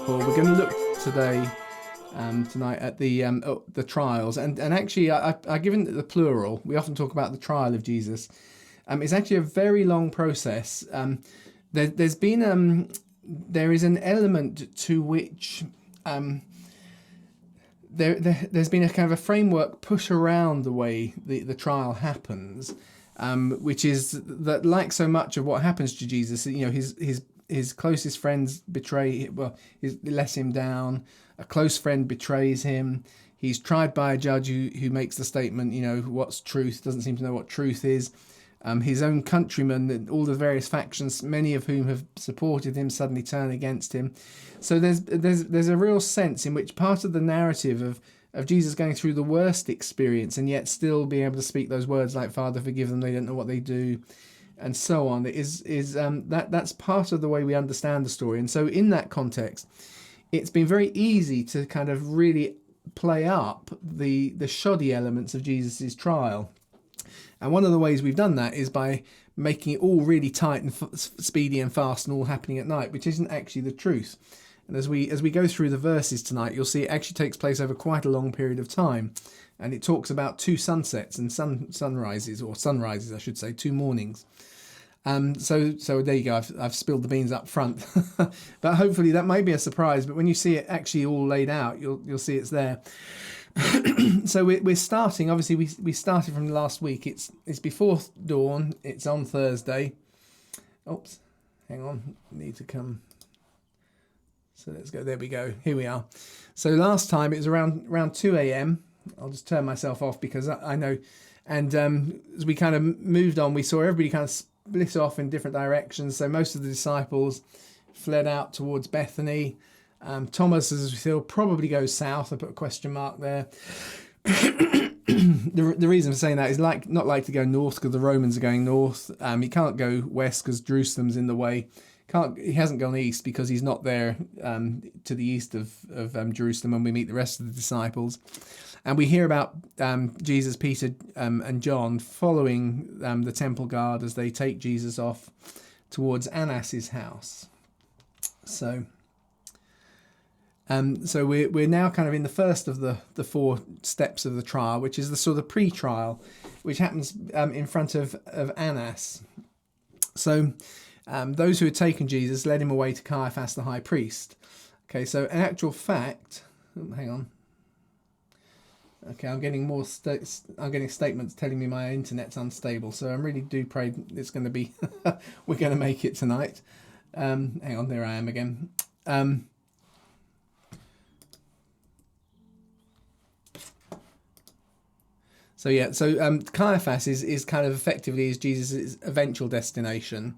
Gospel. We're going to look today, tonight, at the trials, and actually, I given the plural. We often talk about the trial of Jesus. It's actually a very long process. There is an element to which there's been a kind of a framework push around the way the trial happens, which is that, like so much of what happens to Jesus, his closest friends let him down. A close friend betrays him. He's tried by a judge who makes the statement, what's truth? Doesn't seem to know what truth is. His own countrymen, all the various factions, many of whom have supported him, suddenly turn against him. So there's a real sense in which part of the narrative of Jesus going through the worst experience and yet still being able to speak those words like, Father, forgive them, they don't know what they do, and so on, that's part of the way we understand the story. And so in that context, it's been very easy to kind of really play up the shoddy elements of Jesus's trial. And one of the ways we've done that is by making it all really tight and speedy and fast and all happening at night, which isn't actually the truth. And as we go through the verses tonight, you'll see it actually takes place over quite a long period of time. And it talks about two sunsets and sunrises, I should say, two mornings. So there you go. I've spilled the beans up front, but hopefully that may be a surprise. But when you see it actually all laid out, you'll see it's there. So we're starting. Obviously, we started from last week. It's before dawn. It's on Thursday. Oops, hang on. Need to come. So let's go. There we go. Here we are. So last time it was around 2 a.m. I'll just turn myself off because I know. And as we kind of moved on, we saw everybody kind of split off in different directions. So most of the disciples fled out towards Bethany. Thomas, as we feel, probably goes south. I put a question mark there. The reason for saying that is not like to go north because the Romans are going north. He can't go west because Jerusalem's in the way. He hasn't gone east because he's not there to the east of Jerusalem when we meet the rest of the disciples. And we hear about Jesus, Peter and John following the temple guard as they take Jesus off towards Annas's house. So we're now kind of in the first of the four steps of the trial, which is the sort of pre-trial, which happens in front of Annas. So those who had taken Jesus led him away to Caiaphas the high priest. Okay, so in actual fact, hang on. Okay, I'm getting I'm getting statements telling me my internet's unstable, so I really do pray it's going to be we're going to make it tonight. Hang on, there I am again. So Caiaphas is kind of effectively Jesus' eventual destination,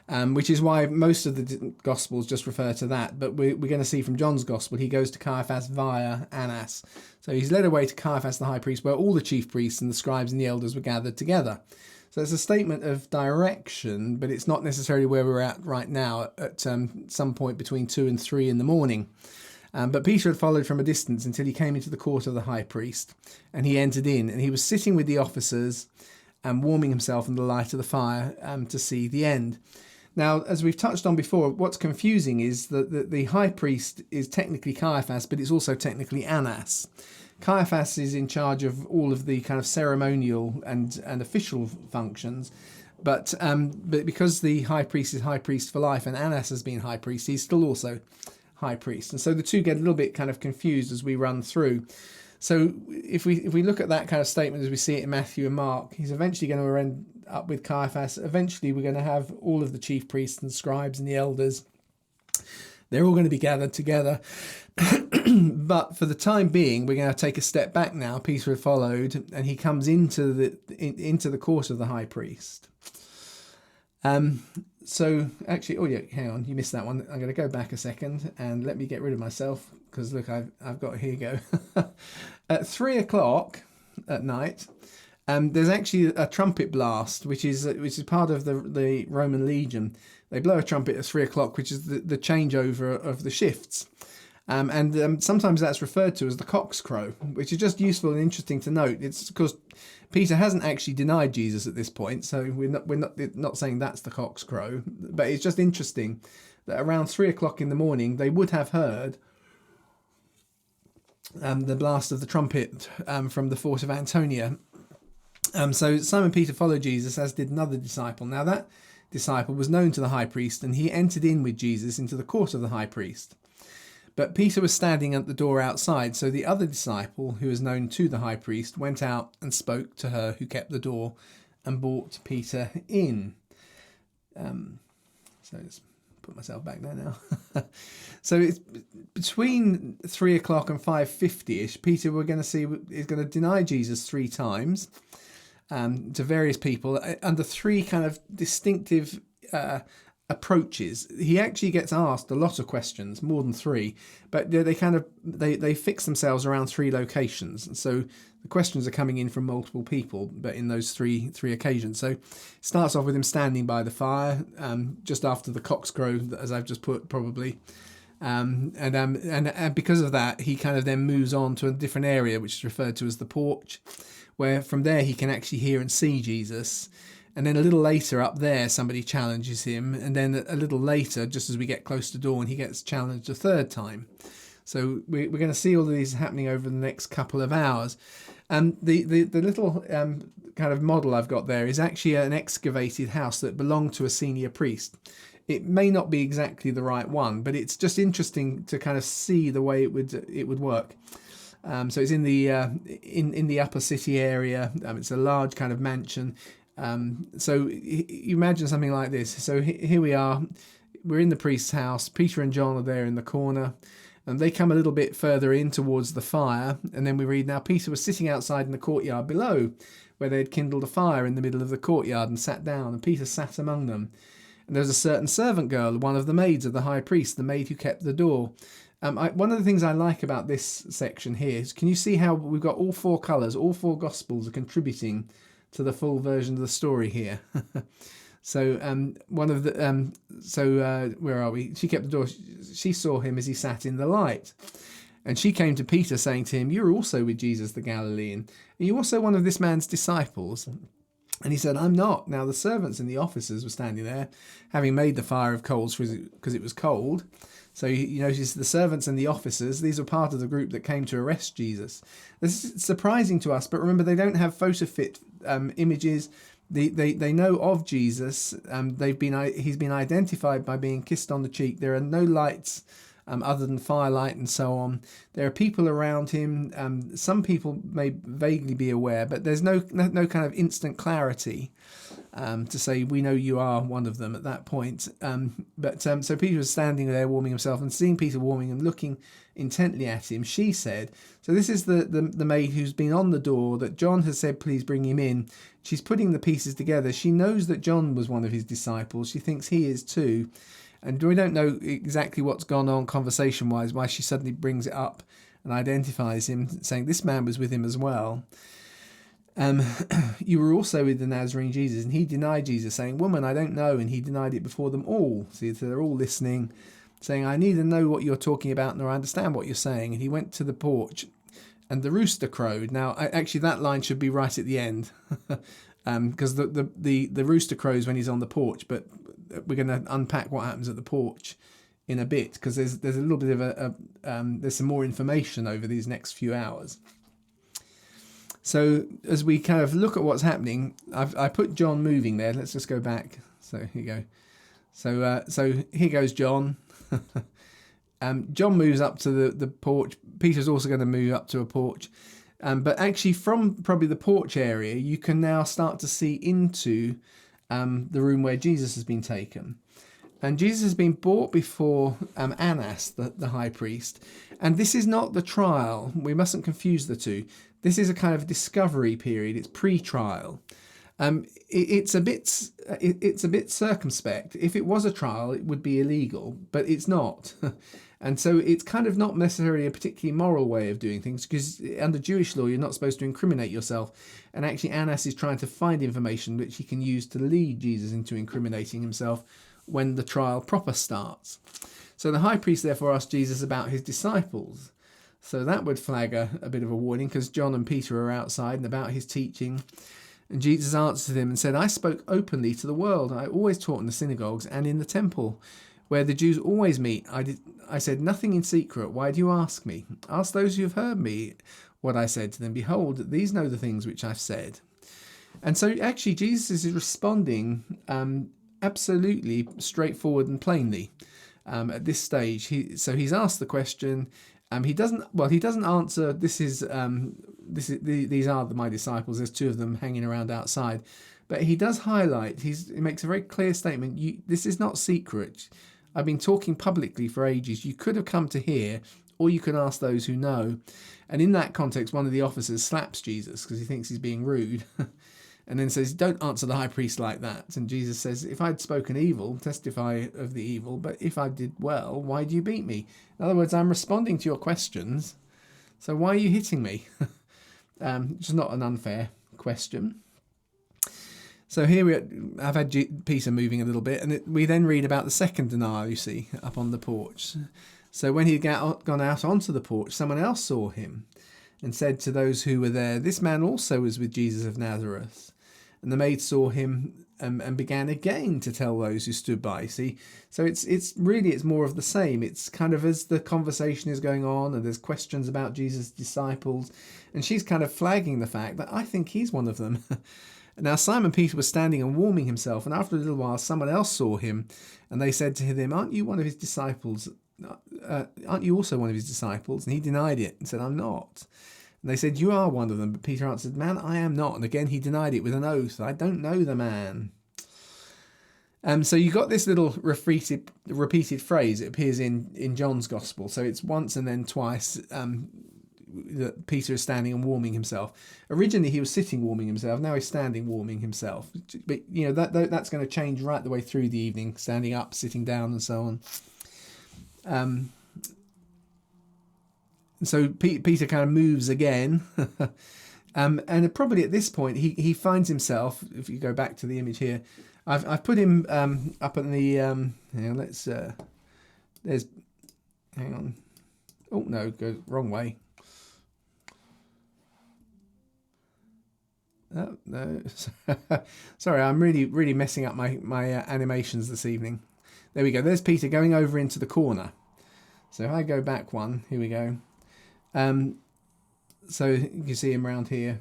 which is why most of the Gospels just refer to that. But we're going to see from John's Gospel, he goes to Caiaphas via Annas. So he's led away to Caiaphas the high priest, where all the chief priests and the scribes and the elders were gathered together. So it's a statement of direction, but it's not necessarily where we're at right now at some point between 2 and 3 in the morning. But Peter had followed from a distance until he came into the court of the high priest, and he entered in, and he was sitting with the officers and warming himself in the light of the fire to see the end. Now, as we've touched on before, what's confusing is that the high priest is technically Caiaphas, but it's also technically Annas. Caiaphas is in charge of all of the kind of ceremonial and official functions, but because the high priest is high priest for life and Annas has been high priest, he's still also high priest. And so the two get a little bit kind of confused as we run through. So if we look at that kind of statement as we see it in Matthew and Mark, he's eventually going to end up with Caiaphas. Eventually we're going to have all of the chief priests and scribes and the elders. They're all going to be gathered together. But for the time being, we're going to take a step back now. Peter had followed, and he comes into the court of the high priest. So actually, hang on, you missed that one. I'm going to go back a second and let me get rid of myself because look, I've got, here you go. At 3 o'clock at night, there's actually a trumpet blast, which is part of the Roman Legion. They blow a trumpet at 3 o'clock, which is the changeover of the shifts. And sometimes that's referred to as the cock's crow, which is just useful and interesting to note. It's because Peter hasn't actually denied Jesus at this point, so we're not saying that's the cock's crow, but it's just interesting that around 3 o'clock in the morning they would have heard the blast of the trumpet from the fort of Antonia. So Simon Peter followed Jesus, as did another disciple. Now that disciple was known to the high priest, and he entered in with Jesus into the court of the high priest. But Peter was standing at the door outside, so the other disciple, who was known to the high priest, went out and spoke to her who kept the door and brought Peter in. So let's put myself back there now. So it's between 3 o'clock and 5:50ish. Peter, we're going to see, is going to deny Jesus 3 times to various people under 3 kind of distinctive approaches. He actually gets asked a lot of questions, more than 3, but they fix themselves around 3 locations. And so the questions are coming in from multiple people, but in those three occasions. So it starts off with him standing by the fire, just after the cocks crow, as I've just put, probably. And because of that, he kind of then moves on to a different area, which is referred to as the porch, where from there he can actually hear and see Jesus. And then a little later up there, somebody challenges him. And then a little later, just as we get close to dawn, he gets challenged a 3rd time. So we're going to see all of these happening over the next couple of hours. And the little kind of model I've got there is actually an excavated house that belonged to a senior priest. It may not be exactly the right one, but it's just interesting to kind of see the way it would work. So it's in the upper city area. It's a large kind of mansion. So you imagine something like this. So here we are. We're in the priest's house. Peter and John are there in the corner. And they come a little bit further in towards the fire. And then we read, now Peter was sitting outside in the courtyard below, where they had kindled a fire in the middle of the courtyard and sat down. And Peter sat among them. And there was a certain servant girl, one of the maids of the high priest, the maid who kept the door. One of the things I like about this section here is, can you see how we've got all 4 colours, all 4 Gospels are contributing to the full version of the story here. So one of the where are we? She kept the door. She saw him as he sat in the light, and she came to Peter, saying to him, "You're also with Jesus the Galilean. Are you also one of this man's disciples?" And he said, "I'm not." Now the servants and the officers were standing there, having made the fire of coals because it was cold. So you notice the servants and the officers, these are part of the group that came to arrest Jesus. This is surprising to us, but remember, they don't have photo fit images. They know of Jesus. He's been identified by being kissed on the cheek. There are no lights other than firelight and so on. There are people around him. Some people may vaguely be aware, but there's no kind of instant clarity to say, we know you are one of them at that point. So Peter was standing there warming himself, and seeing Peter warming and looking intently at him, she said, so this is the maid who's been on the door that John has said, please bring him in. She's putting the pieces together. She knows that John was one of his disciples. She thinks he is too. And we don't know exactly what's gone on conversation-wise, why she suddenly brings it up and identifies him, saying this man was with him as well. You were also with the Nazarene Jesus. And he denied Jesus, saying, woman, I don't know. And he denied it before them all. See, so they're all listening, saying, I neither know what you're talking about nor understand what you're saying. And he went to the porch, and the rooster crowed. Now, actually, that line should be right at the end, because the rooster crows when he's on the porch. But we're going to unpack what happens at the porch in a bit, because there's a little bit of there's some more information over these next few hours. So as we kind of look at what's happening, I put John moving there. Let's just go back. So here you go. So here goes John. John moves up to the porch. Peter's also going to move up to a porch. But actually from probably the porch area, you can now start to see into the room where Jesus has been taken. And Jesus has been brought before Annas, the high priest. And this is not the trial. We mustn't confuse the two. This is a kind of discovery period. It's pre-trial. It's a bit circumspect. If it was a trial, it would be illegal, but it's not. And so it's kind of not necessarily a particularly moral way of doing things, because under Jewish law, you're not supposed to incriminate yourself. And actually, Annas is trying to find information which he can use to lead Jesus into incriminating himself when the trial proper starts. So the high priest therefore asked Jesus about his disciples. So that would flag a bit of a warning, because John and Peter are outside, and about his teaching. And Jesus answered him and said, I spoke openly to the world. I always taught in the synagogues and in the temple, where the Jews always meet. I said nothing in secret. Why do you ask me? Ask those who have heard me what I said to them. Behold, these know the things which I've said. And so actually Jesus is responding absolutely straightforward and plainly at this stage. He's asked the question. He doesn't answer. These are my disciples. There's two of them hanging around outside, but he does highlight. He makes a very clear statement. This is not secret. I've been talking publicly for ages. You could have come to hear, or you could ask those who know. And in that context, one of the officers slaps Jesus because he thinks he's being rude. And then says, don't answer the high priest like that. And Jesus says, if I'd spoken evil, testify of the evil. But if I did well, why do you beat me? In other words, I'm responding to your questions. So why are you hitting me? Which is not an unfair question. So here I've had Peter moving a little bit. And we then read about the second denial, you see, up on the porch. So when he had gone out onto the porch, someone else saw him and said to those who were there, this man also was with Jesus of Nazareth. And the maid saw him and began again to tell those who stood by. See, so it's more of the same. It's kind of as the conversation is going on and there's questions about Jesus' disciples, and she's kind of flagging the fact that I think he's one of them. Now Simon Peter was standing and warming himself, and after a little while someone else saw him, and they said to him, aren't you one of his disciples? Aren't you also one of his disciples? And he denied it and said, I'm not. And they said, you are one of them. But Peter answered, man, I am not. And again, he denied it with an oath. I don't know the man. So you got this little repeated phrase. It appears in John's gospel. So it's once and then twice that Peter is standing and warming himself. Originally, he was sitting warming himself. Now he's standing warming himself. But, that's going to change right the way through the evening, standing up, sitting down, and so on. So Peter kind of moves again. And probably at this point, he finds himself, if you go back to the image here, I've put him up in the, hang on. Oh, no, go wrong way. Oh, no. Sorry, I'm really messing up my animations this evening. There we go. There's Peter going over into the corner. So if I go back one, here we go. So you can see him around here.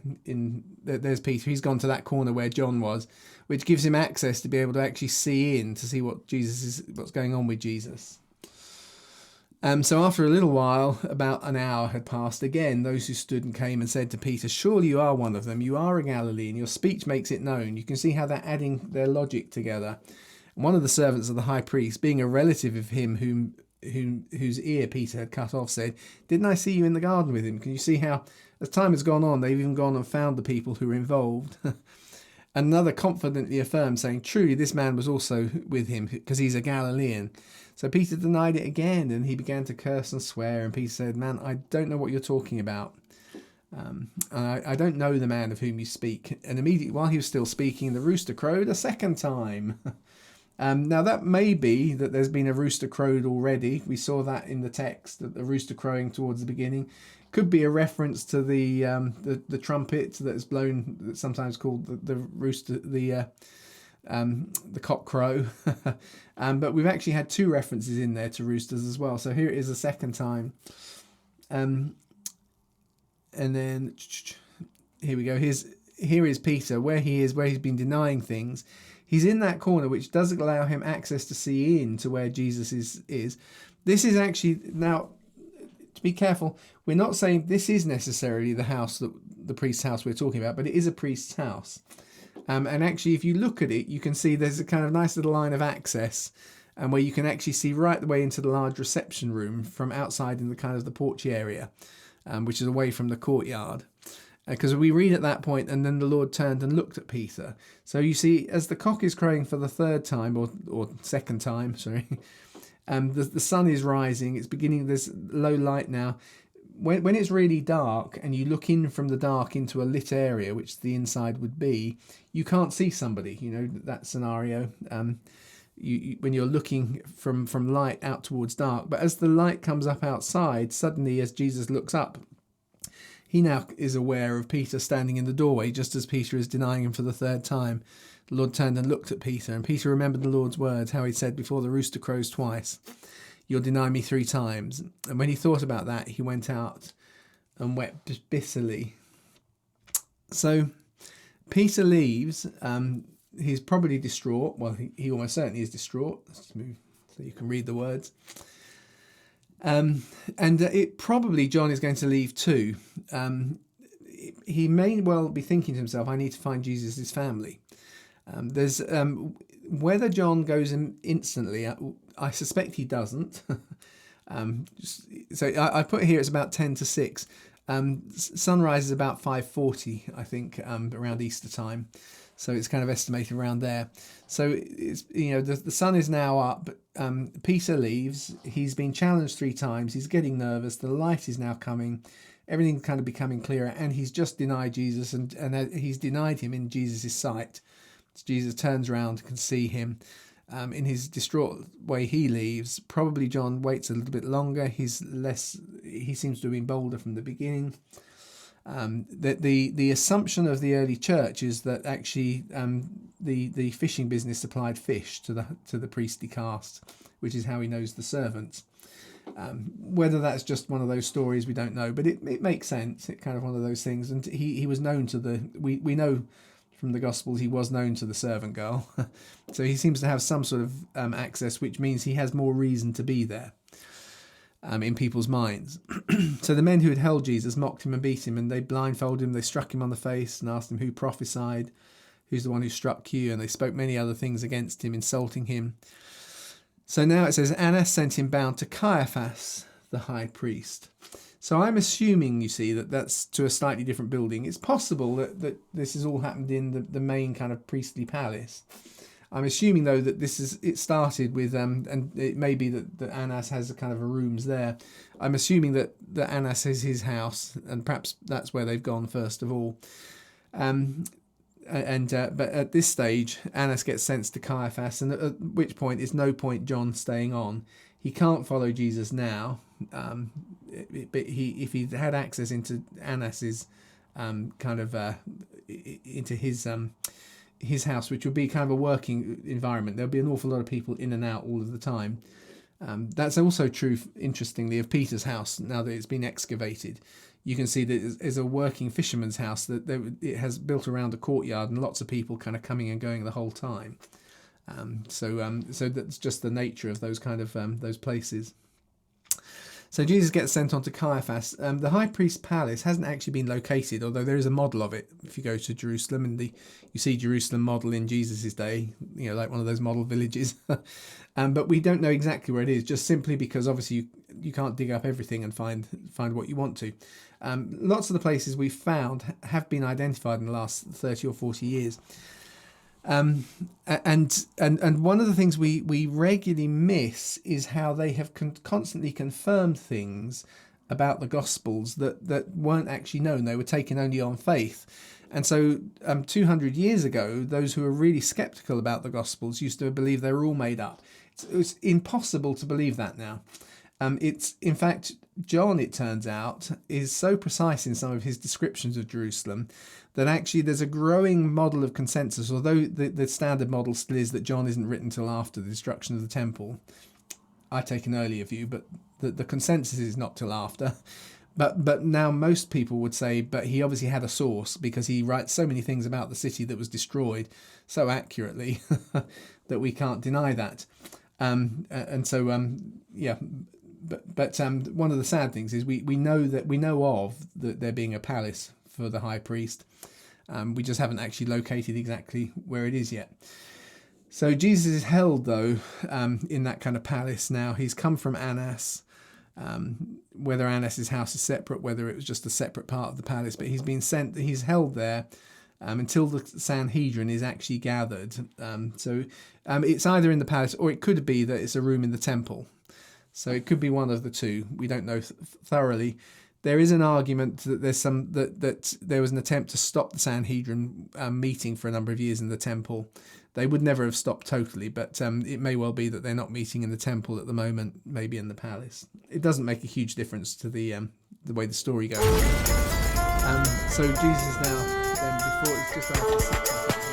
There's Peter. He's gone to that corner where John was, which gives him access to be able to actually see what's going on with Jesus. So after a little while, about an hour had passed. Again, those who stood and came and said to Peter, surely you are one of them. You are a Galilean. Your speech makes it known. You can see how they're adding their logic together. And one of the servants of the high priest, being a relative of him whose ear Peter had cut off, said, didn't I see you in the garden with him? Can you see how, as time has gone on, they've even gone and found the people who were involved? Another confidently affirmed, saying, truly, this man was also with him, because he's a Galilean. So Peter denied it again, and he began to curse and swear. And Peter said, man, I don't know what you're talking about. I don't know the man of whom you speak. And immediately, while he was still speaking, the rooster crowed a second time. Now that may be that there's been a rooster crowed already. We saw that in the text, that the rooster crowing towards the beginning could be a reference to the trumpet that is blown, that's sometimes called the rooster, the cock crow. But we've actually had two references in there to roosters as well. So here it is a second time. And then here we go. Here is Peter, where he's been denying things. He's in that corner, which does allow him access to see into where Jesus is. This is actually, now, to be careful, we're not saying this is necessarily the house, the priest's house we're talking about, but it is a priest's house. And actually, if you look at it, you can see there's a kind of nice little line of access, and where you can actually see right the way into the large reception room from outside in the kind of the porch area, which is away from the courtyard. Because we read at that point, and then the Lord turned and looked at Peter. So you see, as the cock is crowing for the third time, or second time, sorry, the sun is rising. It's beginning, there's low light now. When it's really dark, and you look in from the dark into a lit area, which the inside would be, you can't see somebody, that scenario. When you're looking from light out towards dark. But as the light comes up outside, suddenly as Jesus looks up, he now is aware of Peter standing in the doorway, just as Peter is denying him for the third time. The Lord turned and looked at Peter, and Peter remembered the Lord's words, how he said, before the rooster crows twice, you'll deny me 3 times. And when he thought about that, he went out and wept bitterly. So Peter leaves. He's probably distraught. Well, he almost certainly is distraught. Let's just move so you can read the words. And it probably John is going to leave too. He may well be thinking to himself, I need to find Jesus' family. There's whether John goes in instantly, I suspect he doesn't. So I put here it's about 10 to 6. Sunrise is about 5:40, I think, around Easter time. So it's kind of estimated around there. So it's, the sun is now up. Peter leaves. He's been challenged 3 times. He's getting nervous. The light is now coming. Everything's kind of becoming clearer. And he's just denied Jesus, and he's denied him in Jesus' sight. So Jesus turns around, can see him. In his distraught way, he leaves. Probably John waits a little bit longer. He seems to have been bolder from the beginning. The assumption of the early church is that actually the fishing business supplied fish to the priestly caste, which is how he knows the servants. Whether that's just one of those stories, we don't know, but it makes sense. It's kind of one of those things. And he was known to we know from the Gospels he was known to the servant girl. So he seems to have some sort of access, which means he has more reason to be there in people's minds. So the men who had held Jesus mocked him and beat him, and they blindfolded him, they struck him on the face and asked him, who prophesied? Who's the one who struck you? And they spoke many other things against him, insulting him. So now it says, Annas sent him bound to Caiaphas, the high priest. So I'm assuming, you see, that's to a slightly different building. It's possible that this has all happened in the main kind of priestly palace. I'm assuming, though, that it started with, and it may be that Annas has a kind of a rooms there. I'm assuming that Annas is his house, and perhaps that's where they've gone first of all. But at this stage, Annas gets sent to Caiaphas, and at which point is no point John staying on. He can't follow Jesus now, but if he had access into Annas's into his house, which would be kind of a working environment, there'll be an awful lot of people in and out all of the time. That's also true, interestingly, of Peter's house. Now that it's been excavated, you can see that it's a working fisherman's house, that it has built around a courtyard and lots of people kind of coming and going the whole time. So that's just the nature of those kind of those places. So Jesus gets sent on to Caiaphas. The high priest's palace hasn't actually been located, although there is a model of it. If you go to Jerusalem, and you see Jerusalem model in Jesus' day, like one of those model villages. But we don't know exactly where it is, just simply because obviously you can't dig up everything and find what you want to. Lots of the places we've found have been identified in the last 30 or 40 years. And one of the things we regularly miss is how they have constantly confirmed things about the Gospels that weren't actually known. They were taken only on faith. And so 200 years ago, those who were really skeptical about the Gospels used to believe they were all made up. It's impossible to believe that now. It's, in fact, John, it turns out, is so precise in some of his descriptions of Jerusalem that actually there's a growing model of consensus, although the standard model still is that John isn't written till after the destruction of the temple. I take an earlier view, but the consensus is not till after. But now most people would say, but he obviously had a source, because he writes so many things about the city that was destroyed so accurately that we can't deny that. But one of the sad things is we know of there being a palace for the high priest. We just haven't actually located exactly where it is yet. So Jesus is held, though, in that kind of palace now. He's come from Annas. Whether Annas' house is separate, whether it was just a separate part of the palace, but he's held there until the Sanhedrin is actually gathered. So it's either in the palace, or it could be that it's a room in the temple. So it could be one of the two. We don't know thoroughly. There is an argument that that there was an attempt to stop the Sanhedrin meeting for a number of years in the temple. They would never have stopped totally, but it may well be that they're not meeting in the temple at the moment, maybe in the palace. It doesn't make a huge difference to the way the story goes. So Jesus now, then before it's just after 6 o'clock.